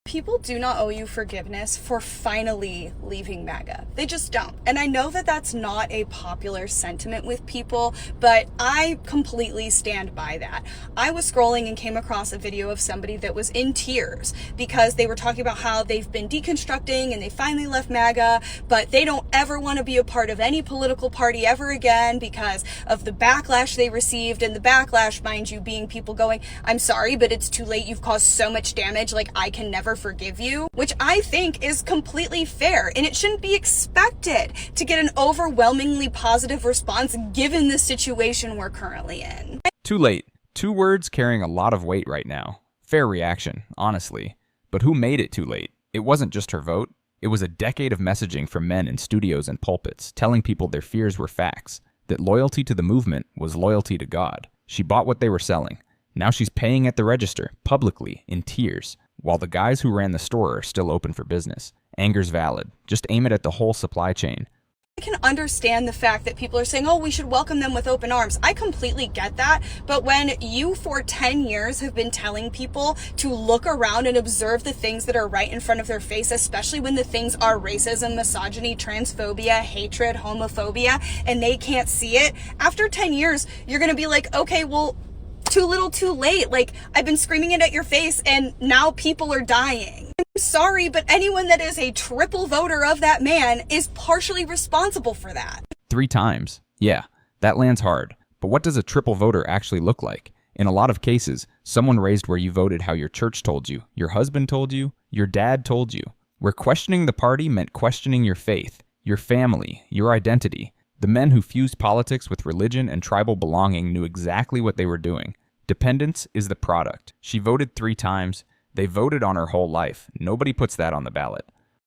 People do not owe you forgiveness for finally leaving MAGA. They just don't. And I know that that's not a popular sentiment with people, but I completely stand by that. I was scrolling and came across a video of somebody that was in tears because they were talking about how they've been deconstructing and they finally left MAGA, but they don't ever want to be a part of any political party ever again because of the backlash they received. And the backlash, mind you, being people going, "I'm sorry, but it's too late. You've caused so much damage. Like, I can never forgive you," which I think is completely fair, and it shouldn't be expected to get an overwhelmingly positive response given the situation we're currently in. Too late. Two words carrying a lot of weight right now. Fair reaction, honestly. But who made it too late? It wasn't just her vote. It was a decade of messaging from men in studios and pulpits telling people their fears were facts, that loyalty to the movement was loyalty to God. She bought what they were selling. Now she's paying at the register, publicly, in tears, while the guys who ran the store are still open for business. Anger's valid. Just aim it at the whole supply chain. I can understand the fact that people are saying, "Oh, we should welcome them with open arms." I completely get that. But when you for 10 years have been telling people to look around and observe the things that are right in front of their face, especially when the things are racism, misogyny, transphobia, hatred, homophobia, and they can't see it, after 10 years, you're going to be like, okay, well, too little, too late. Like, I've been screaming it at your face and now people are dying. I'm sorry, but anyone that is a triple voter of that man is partially responsible for that. 3 times. Yeah, that lands hard. But what does a triple voter actually look like? In a lot of cases, someone raised where you voted how your church told you, your husband told you, your dad told you. Where questioning the party meant questioning your faith, your family, your identity. The men who fused politics with religion and tribal belonging knew exactly what they were doing. Dependence is the product. She voted 3 times. They voted on her whole life. Nobody puts that on the ballot.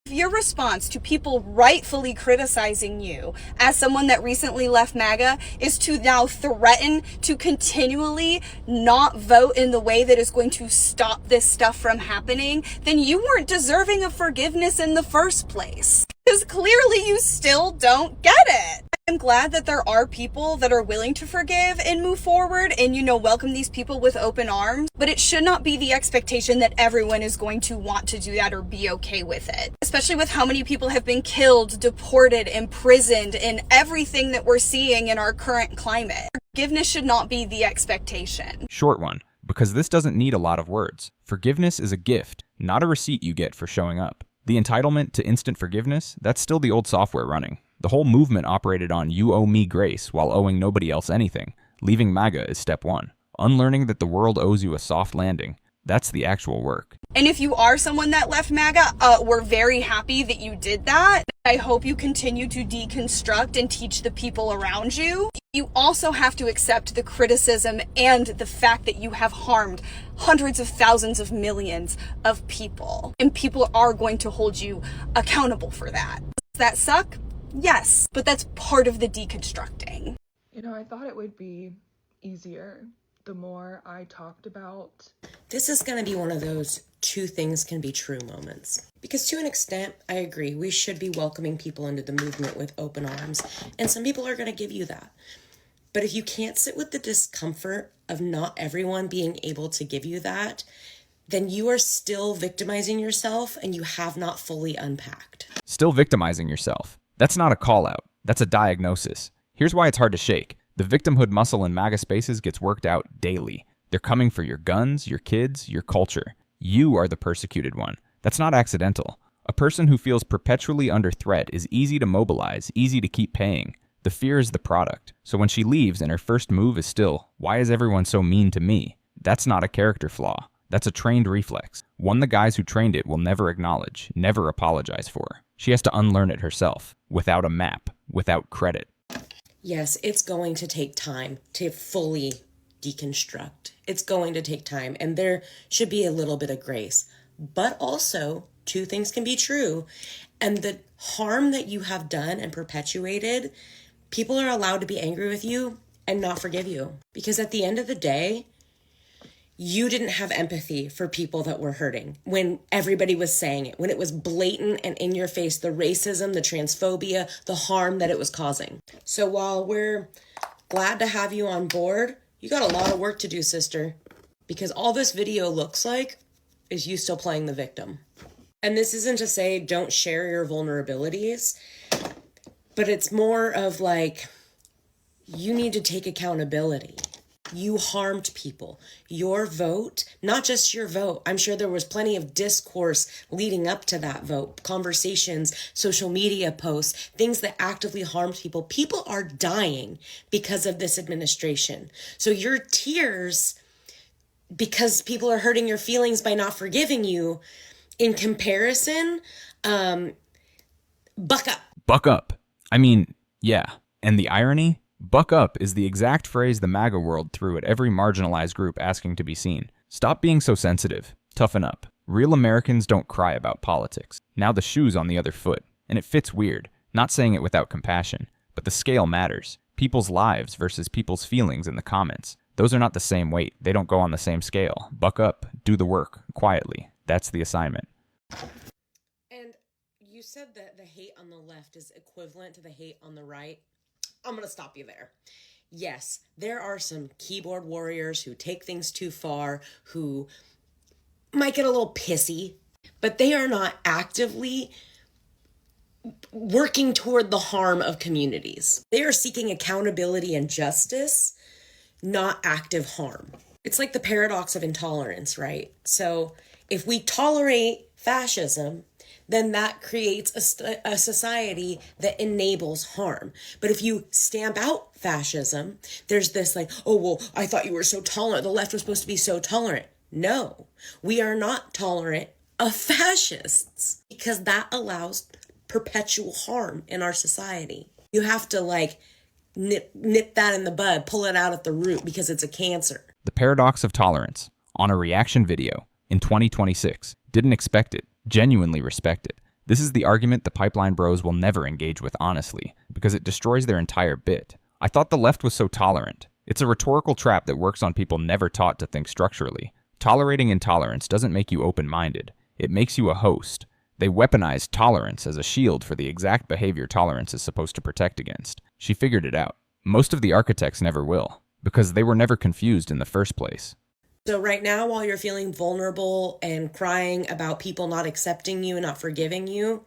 If your response to people rightfully criticizing you as someone that recently left MAGA is to now threaten to continually not vote in the way that is going to stop this stuff from happening, then you weren't deserving of forgiveness in the first place. Because clearly you still don't get it. I'm glad that there are people that are willing to forgive and move forward and, welcome these people with open arms. But it should not be the expectation that everyone is going to want to do that or be okay with it. Especially with how many people have been killed, deported, imprisoned, and everything that we're seeing in our current climate. Forgiveness should not be the expectation. Short one, because this doesn't need a lot of words. Forgiveness is a gift, not a receipt you get for showing up. The entitlement to instant forgiveness, that's still the old software running. The whole movement operated on "you owe me grace" while owing nobody else anything. Leaving MAGA is step 1. Unlearning that the world owes you a soft landing. That's the actual work. And if you are someone that left MAGA, we're very happy that you did that. I hope you continue to deconstruct and teach the people around you. You also have to accept the criticism and the fact that you have harmed hundreds of thousands of millions of people. And people are going to hold you accountable for that. Does that suck? Yes, but that's part of the deconstructing. I thought it would be easier the more I talked about. This is going to be one of those two things can be true moments. Because to an extent, I agree, we should be welcoming people into the movement with open arms. And some people are going to give you that. But if you can't sit with the discomfort of not everyone being able to give you that, then you are still victimizing yourself and you have not fully unpacked. Still victimizing yourself. That's not a call-out. That's a diagnosis. Here's why it's hard to shake. The victimhood muscle in MAGA spaces gets worked out daily. They're coming for your guns, your kids, your culture. You are the persecuted one. That's not accidental. A person who feels perpetually under threat is easy to mobilize, easy to keep paying. The fear is the product. So when she leaves and her first move is still, "Why is everyone so mean to me?" That's not a character flaw. That's a trained reflex. One the guys who trained it will never acknowledge, never apologize for. She has to unlearn it herself, without a map, without credit. Yes, it's going to take time to fully deconstruct. It's going to take time, and there should be a little bit of grace. But also, two things can be true. And the harm that you have done and perpetuated, people are allowed to be angry with you and not forgive you. Because at the end of the day, you didn't have empathy for people that were hurting when everybody was saying it, when it was blatant and in your face, the racism, the transphobia, the harm that it was causing. So while we're glad to have you on board, you got a lot of work to do, sister, because all this video looks like is you still playing the victim. And this isn't to say don't share your vulnerabilities, but it's more of like, you need to take accountability. You harmed people. Your vote, not just your vote. I'm sure there was plenty of discourse leading up to that vote, conversations, social media posts, things that actively harmed people. People are dying because of this administration. So your tears, because people are hurting your feelings by not forgiving you, in comparison, buck up. Buck up. I mean, yeah. And the irony? Buck up is the exact phrase the MAGA world threw at every marginalized group asking to be seen. Stop being so sensitive. Toughen up. Real Americans don't cry about politics. Now the shoe's on the other foot. And it fits weird. Not saying it without compassion. But the scale matters. People's lives versus people's feelings in the comments. Those are not the same weight. They don't go on the same scale. Buck up. Do the work. Quietly. That's the assignment. And you said that the hate on the left is equivalent to the hate on the right. I'm going to stop you there. Yes, there are some keyboard warriors who take things too far, who might get a little pissy, but they are not actively working toward the harm of communities. They are seeking accountability and justice, not active harm. It's like the paradox of intolerance, right? So if we tolerate fascism, then that creates a society that enables harm. But if you stamp out fascism, there's this like, oh, well, I thought you were so tolerant. The left was supposed to be so tolerant. No, we are not tolerant of fascists because that allows perpetual harm in our society. You have to like nip that in the bud, pull it out at the root because it's a cancer. The paradox of tolerance on a reaction video in 2026. Didn't expect it. Genuinely respect it. This is the argument the Pipeline Bros will never engage with honestly, because it destroys their entire bit. I thought the left was so tolerant. It's a rhetorical trap that works on people never taught to think structurally. Tolerating intolerance doesn't make you open-minded. It makes you a host. They weaponized tolerance as a shield for the exact behavior tolerance is supposed to protect against. She figured it out. Most of the architects never will, because they were never confused in the first place. So right now, while you're feeling vulnerable and crying about people not accepting you and not forgiving you,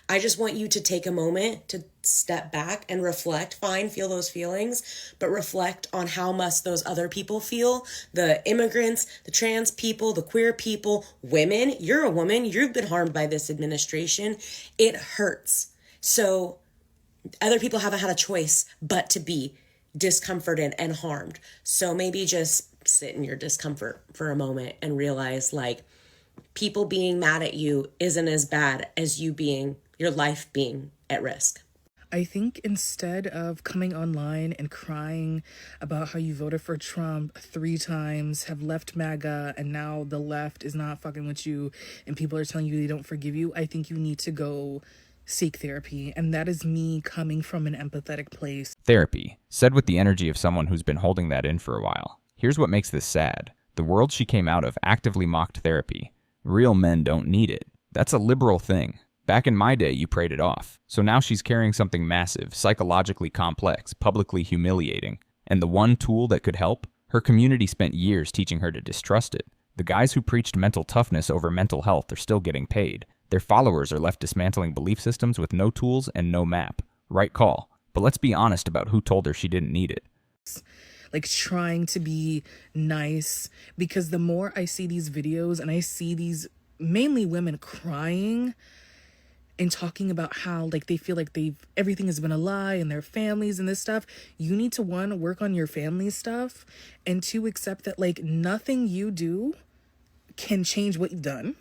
I just want you to take a moment to step back and reflect. Fine, feel those feelings, but reflect on how much those other people feel. The immigrants, the trans people, the queer people, women. You're a woman. You've been harmed by this administration. It hurts. So other people haven't had a choice but to be discomforted and harmed. So maybe just sit in your discomfort for a moment and realize like people being mad at you isn't as bad as you being, your life being at risk. I think instead of coming online and crying about how you voted for Trump 3 times, have left MAGA, and now the left is not fucking with you and people are telling you they don't forgive you, I think you need to go seek therapy. And that is me coming from an empathetic place. Therapy, said with the energy of someone who's been holding that in for a while. Here's what makes this sad. The world she came out of actively mocked therapy. Real men don't need it. That's a liberal thing. Back in my day, you prayed it off. So now she's carrying something massive, psychologically complex, publicly humiliating. And the one tool that could help? Her community spent years teaching her to distrust it. The guys who preached mental toughness over mental health are still getting paid. Their followers are left dismantling belief systems with no tools and no map. Right call. But let's be honest about who told her she didn't need it. Like trying to be nice, because the more I see these videos and I see these mainly women crying and talking about how like they feel like everything has been a lie and their families and this stuff, you need to, 1, work on your family stuff, and 2, accept that like nothing you do can change what you've done.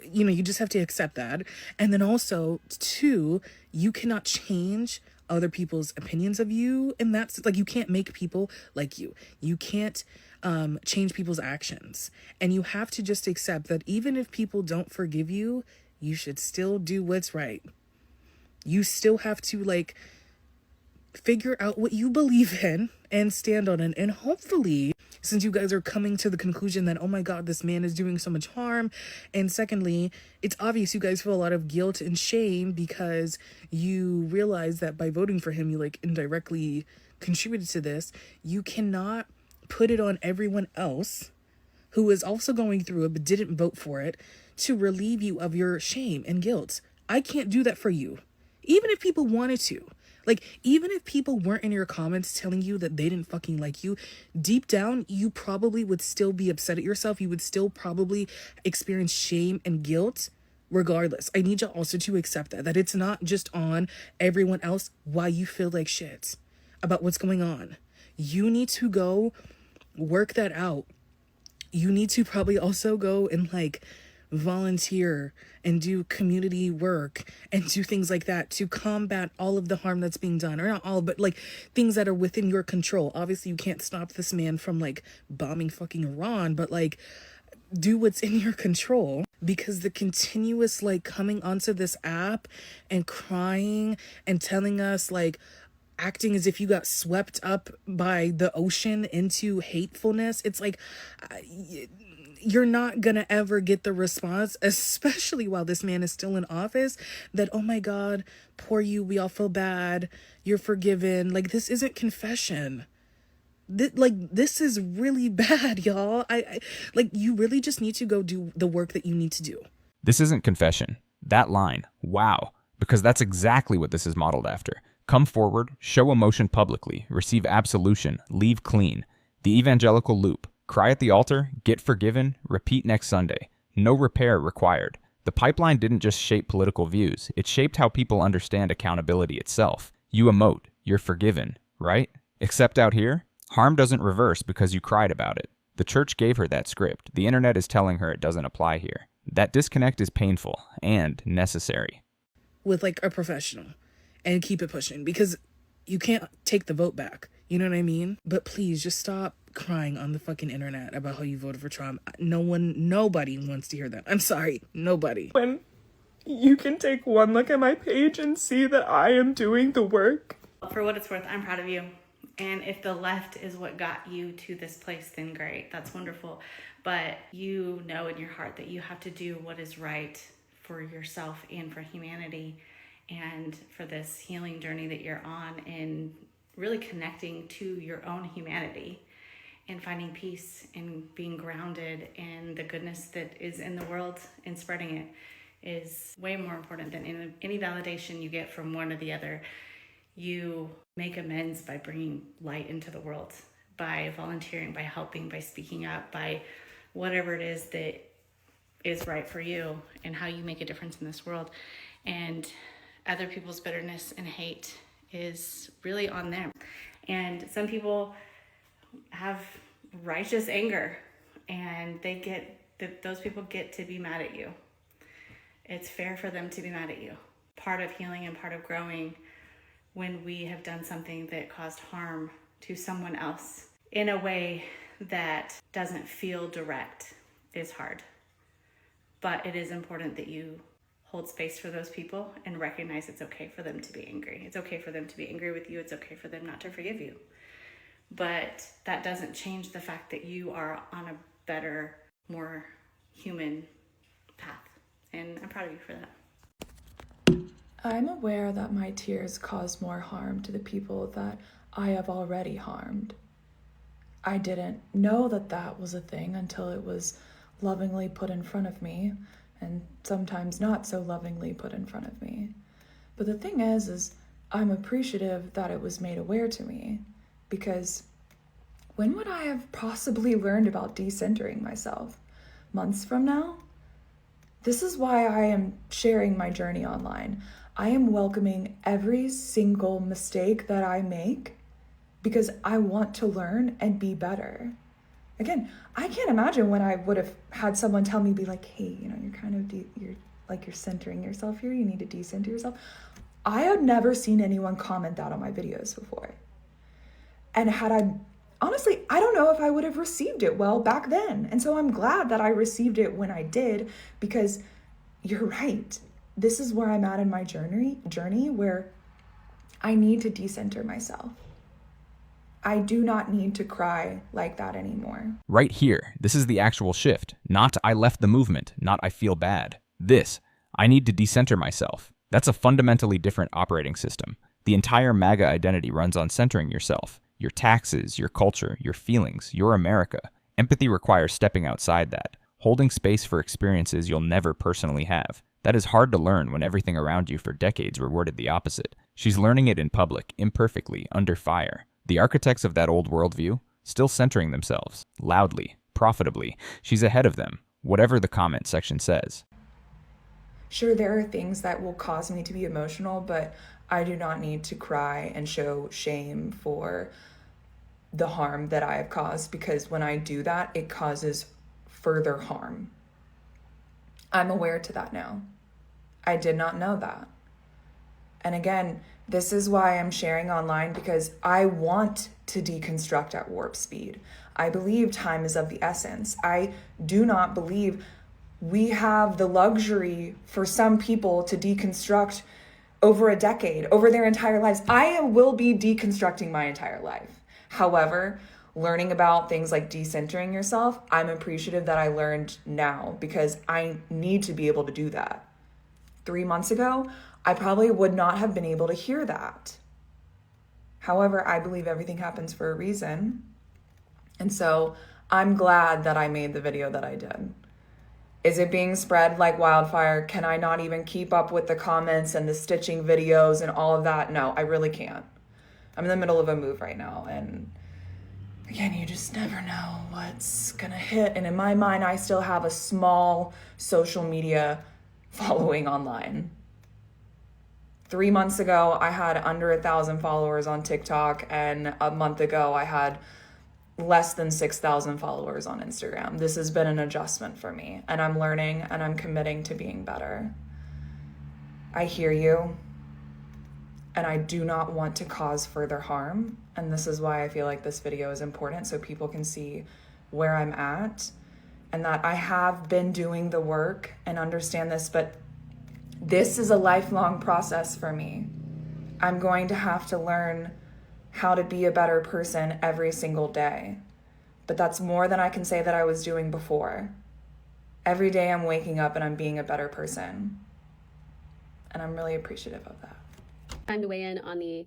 You know, you just have to accept that. And then also 2, you cannot change other people's opinions of you, and that's like, you can't make people like you can't change people's actions, and you have to just accept that even if people don't forgive you, you should still do what's right. You still have to like figure out what you believe in and stand on it. And hopefully, since you guys are coming to the conclusion that, oh my God, this man is doing so much harm, and secondly, it's obvious you guys feel a lot of guilt and shame because you realize that by voting for him, you like indirectly contributed to this. You cannot put it on everyone else who is also going through it but didn't vote for it, to relieve you of your shame and guilt. I can't do that for you. Even if people wanted to. Like, even if people weren't in your comments telling you that they didn't fucking like you, deep down, you probably would still be upset at yourself. You would still probably experience shame and guilt regardless. I need you also to accept that it's not just on everyone else why you feel like shit about what's going on. You need to go work that out. You need to probably also go and like volunteer and do community work and do things like that to combat all of the harm that's being done, or not all, but like things that are within your control. Obviously you can't stop this man from like bombing fucking Iran, but like do what's in your control, because the continuous like coming onto this app and crying and telling us like acting as if you got swept up by the ocean into hatefulness, it's like you're not gonna ever get the response, especially while this man is still in office, that, oh my God, poor you, we all feel bad, you're forgiven. Like, this isn't confession. This is really bad, y'all. I like, you really just need to go do the work that you need to do. This isn't confession. That line, wow, because that's exactly what this is modeled after. Come forward, show emotion publicly, receive absolution, leave clean. The evangelical loop. Cry at the altar, get forgiven, repeat next Sunday. No repair required. The pipeline didn't just shape political views, it shaped how people understand accountability itself. You emote, you're forgiven, right? Except out here, harm doesn't reverse because you cried about it. The church gave her that script. The internet is telling her it doesn't apply here. That disconnect is painful and necessary. With like a professional, and keep it pushing, because you can't take the vote back. You know what I mean? But please just stop crying on the fucking internet about how you voted for Trump. Nobody wants to hear that. I'm sorry, nobody. When you can take one look at my page and see that I am doing the work. For what it's worth, I'm proud of you. And if the left is what got you to this place, then great. That's wonderful. But you know in your heart that you have to do what is right for yourself and for humanity, and for this healing journey that you're on, and really connecting to your own humanity and finding peace and being grounded in the goodness that is in the world and spreading it is way more important than any validation you get from one or the other. You make amends by bringing light into the world, by volunteering, by helping, by speaking up, by whatever it is that is right for you and how you make a difference in this world. And other people's bitterness and hate is really on them. And some people have righteous anger, and those people get to be mad at you. It's fair for them to be mad at you. Part of healing and part of growing, when we have done something that caused harm to someone else in a way that doesn't feel direct, is hard. But it is important that you hold space for those people and recognize it's okay for them to be angry. It's okay for them to be angry with you. It's okay for them not to forgive you. But that doesn't change the fact that you are on a better, more human path. And I'm proud of you for that. I'm aware that my tears cause more harm to the people that I have already harmed. I didn't know that that was a thing until it was lovingly put in front of me, and sometimes not so lovingly put in front of me. But the thing is I'm appreciative that it was made aware to me, because when would I have possibly learned about decentering myself? Months from now? This is why I am sharing my journey online. I am welcoming every single mistake that I make because I want to learn and be better. Again, I can't imagine when I would have had someone tell me, be like, hey, you're kind of, you're centering yourself here. You need to decenter yourself. I had never seen anyone comment that on my videos before. And honestly, I don't know if I would have received it well back then. And so I'm glad that I received it when I did, because you're right. This is where I'm at in my journey where I need to decenter myself. I do not need to cry like that anymore. Right here, this is the actual shift. Not I left the movement, not I feel bad. This, I need to decenter myself. That's a fundamentally different operating system. The entire MAGA identity runs on centering yourself. Your taxes, your culture, your feelings, your America. Empathy requires stepping outside that, holding space for experiences you'll never personally have. That is hard to learn when everything around you for decades rewarded the opposite. She's learning it in public, imperfectly, under fire. The architects of that old worldview, still centering themselves, loudly, profitably. She's ahead of them, whatever the comment section says. Sure, there are things that will cause me to be emotional, but I do not need to cry and show shame for the harm that I have caused, because when I do that, it causes further harm. I'm aware to that now. I did not know that. And again, this is why I'm sharing online, because I want to deconstruct at warp speed. I believe time is of the essence. I do not believe we have the luxury for some people to deconstruct over a decade, over their entire lives. I will be deconstructing my entire life. However, learning about things like decentering yourself, I'm appreciative that I learned now, because I need to be able to do that. 3 months ago, I probably would not have been able to hear that. However, I believe everything happens for a reason. And so I'm glad that I made the video that I did. Is it being spread like wildfire? Can I not even keep up with the comments and the stitching videos and all of that? No, I really can't. I'm in the middle of a move right now, and again, you just never know what's gonna hit. And in my mind, I still have a small social media following online. 3 months ago, I had under 1,000 followers on TikTok, and a month ago, I had less than 6,000 followers on Instagram. This has been an adjustment for me, and I'm learning, and I'm committing to being better. I hear you, and I do not want to cause further harm, and this is why I feel like this video is important, so people can see where I'm at, and that I have been doing the work and understand this, but this is a lifelong process for me. I'm going to have to learn how to be a better person every single day. But that's more than I can say that I was doing before. Every day I'm waking up and I'm being a better person. And I'm really appreciative of that. Time to weigh in on the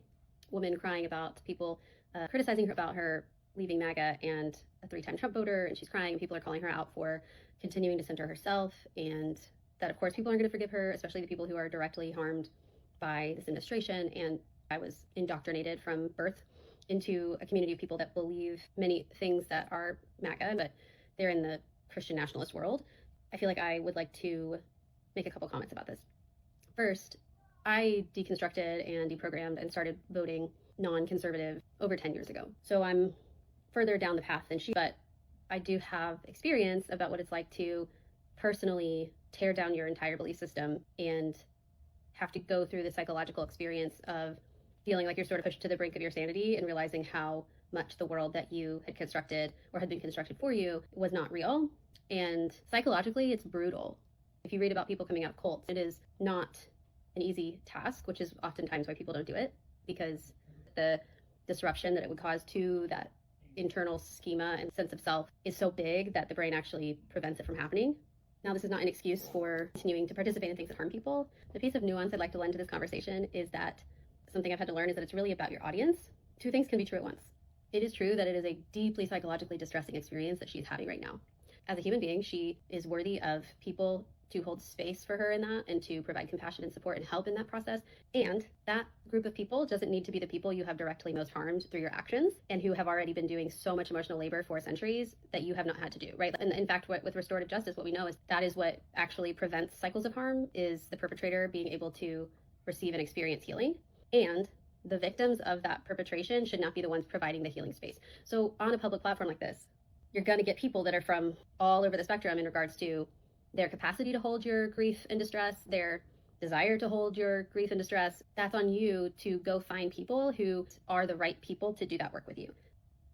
woman crying about people criticizing her about her leaving MAGA, and a 3-time Trump voter, and she's crying, and people are calling her out for continuing to center herself, and that of course people aren't going to forgive her, especially the people who are directly harmed by this administration. And I was indoctrinated from birth into a community of people that believe many things that are MAGA, but they're in the Christian nationalist world. I feel like I would like to make a couple comments about this. First, I deconstructed and deprogrammed and started voting non-conservative over 10 years ago. So I'm further down the path than she, but I do have experience about what it's like to personally tear down your entire belief system and have to go through the psychological experience of feeling like you're sort of pushed to the brink of your sanity and realizing how much the world that you had constructed or had been constructed for you was not real. And psychologically, it's brutal. If you read about people coming out of cults, it is not an easy task, which is oftentimes why people don't do it, because the disruption that it would cause to that internal schema and sense of self is so big that the brain actually prevents it from happening. Now, this is not an excuse for continuing to participate in things that harm people. The piece of nuance I'd like to lend to this conversation is that something I've had to learn is that it's really about your audience. Two things can be true at once. It is true that it is a deeply psychologically distressing experience that she's having right now. As a human being, she is worthy of people to hold space for her in that and to provide compassion and support and help in that process. And that group of people doesn't need to be the people you have directly most harmed through your actions and who have already been doing so much emotional labor for centuries that you have not had to do, right? And in fact, with restorative justice, what we know is that is what actually prevents cycles of harm, is the perpetrator being able to receive and experience healing. And the victims of that perpetration should not be the ones providing the healing space. So on a public platform like this, you're going to get people that are from all over the spectrum in regards to their capacity to hold your grief and distress, their desire to hold your grief and distress. That's on you to go find people who are the right people to do that work with you.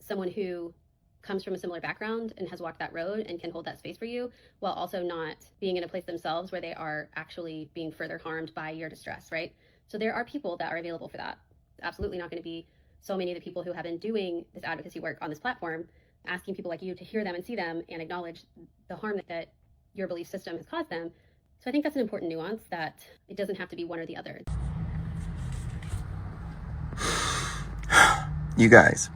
Someone who comes from a similar background and has walked that road and can hold that space for you, while also not being in a place themselves where they are actually being further harmed by your distress, right? So there are people that are available for that. It's absolutely not going to be so many of the people who have been doing this advocacy work on this platform, asking people like you to hear them and see them and acknowledge the harm that your belief system has caused them. So I think that's an important nuance, that it doesn't have to be one or the other. You guys,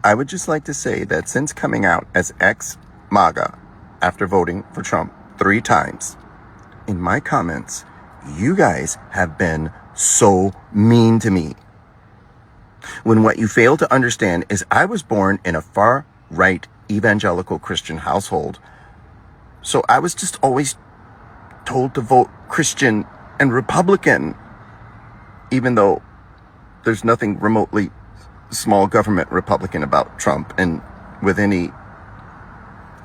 I would just like to say that since coming out as ex-MAGA after voting for Trump 3 times, in my comments, you guys have been so mean to me. When what you fail to understand is I was born in a far-right evangelical Christian household. So I was just always told to vote Christian and Republican, even though there's nothing remotely small government Republican about Trump, and with any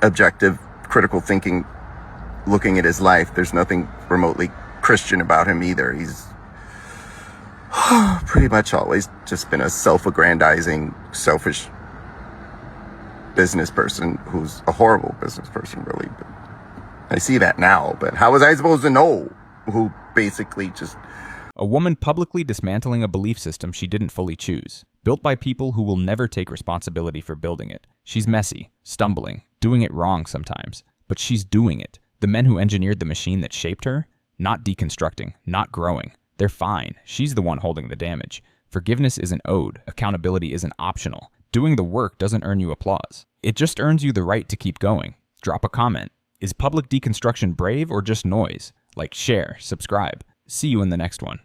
objective critical thinking looking at his life, there's nothing remotely Christian about him either. He's pretty much always just been a self-aggrandizing, selfish business person who's a horrible business person, really. But I see that now, but how was I supposed to know who basically just... A woman publicly dismantling a belief system she didn't fully choose, built by people who will never take responsibility for building it. She's messy, stumbling, doing it wrong sometimes, but she's doing it. The men who engineered the machine that shaped her, not deconstructing, not growing. They're fine. She's the one holding the damage. Forgiveness isn't owed. Accountability isn't optional. Doing the work doesn't earn you applause. It just earns you the right to keep going. Drop a comment. Is public deconstruction brave or just noise? Like, share, subscribe. See you in the next one.